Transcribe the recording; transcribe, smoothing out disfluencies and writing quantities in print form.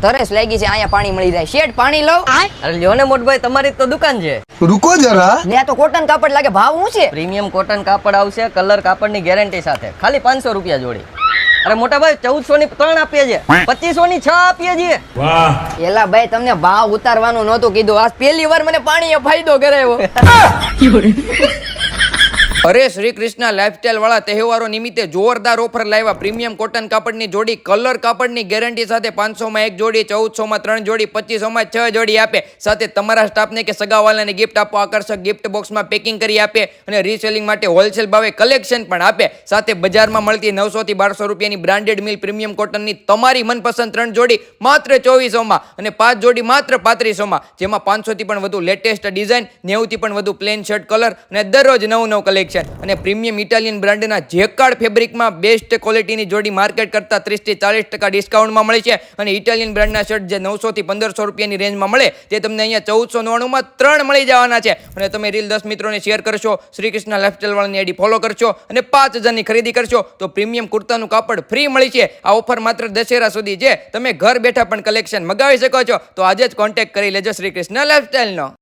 તરસ લાગી છે, અહીંયા પાણી મળી જાય. શેઠ પાણી લો. અરે લ્યો ને મોટભાઈ, તમારી તો દુકાન છે. रुको जरा. લે તો કોટન કાપડ લાગે, ભાવ શું છે? પ્રીમિયમ કોટન કાપડ આવશે, કલર કાપડની ગેરંટી સાથે, ખાલી 500 રૂપિયા જોડી. અરે મોટા ભાઈ, 1400 ની 3 આપીએ છીએ, 2500 ની 6 આપીએ છીએ. એલા ભાઈ, તમને ભાવ ઉતારવાનું નહોતું કીધું, આજ પહેલી વાર મને પાણીએ ફાયદો કરાવ્યો. અરે શ્રી કૃષ્ણ લાઇફસ્ટાઇલ વાળા તહેવારો નિમિત્તે જોરદાર ઓફર લાવ્યા. પ્રીમિયમ કોટન કાપડની જોડી, કલર કાપડની ગેરંટી સાથે 500 માં 1 જોડી, 1400 માં 3 જોડી, 2500 માં 6 જોડી આપે. સાથે તમારા સ્ટાફને કે સગાવાલાને ગિફ્ટ આપો, આકર્ષક ગિફ્ટ બોક્સમાં પેકિંગ કરી આપે અને રીસેલિંગ માટે હોલસેલ ભાવે કલેક્શન પણ આપે. સાથે બજારમાં મળતી 900 થી 1200 રૂપિયાની બ્રાન્ડેડ મિલ પ્રીમિયમ કોટનની તમારી મનપસંદ 3 જોડી માત્ર 2400 માં અને 5 જોડી માત્ર 3500 માં, જેમાં 500 થી પણ વધુ લેટેસ્ટ ડિઝાઇન, 90 થી પણ વધુ પ્લેન શર્ટ કલર અને દરરોજ નવું કલેક્શન. અને પ્રીમિયમ ઇટાલિયન બ્રાન્ડના જેકાર્ડ ફેબ્રિકમાં બેસ્ટ ક્વોલિટીની જોડી માર્કેટ કરતા 30 થી 40% ડિસ્કાઉન્ટમાં મળે છે. અને ઇટાલિયન બ્રાન્ડના શર્ટ જે 900 થી 1500 રૂપિયાની રેન્જમાં મળે તે તમને અહીંયા 1499 માં 3 મળી જવાના છે. અને તમે રીલ 10 મિત્રોને શેર કરશો, શ્રી કૃષ્ણ લાઇફસ્ટાઇલ વાળાની આઈડી ફોલો કરશો અને 5000 ની ખરીદી કરશો તો પ્રીમિયમ કુર્તાનું કાપડ ફ્રી મળી છે. આ ઓફર માત્ર દશેરા સુધી છે, તમે ઘર બેઠા પણ કલેક્શન મગાવી શકો છો. તો આજે જ કોન્ટેક્ટ કરી લેજો શ્રી કૃષ્ણ લાઇફસ્ટાઇલનો.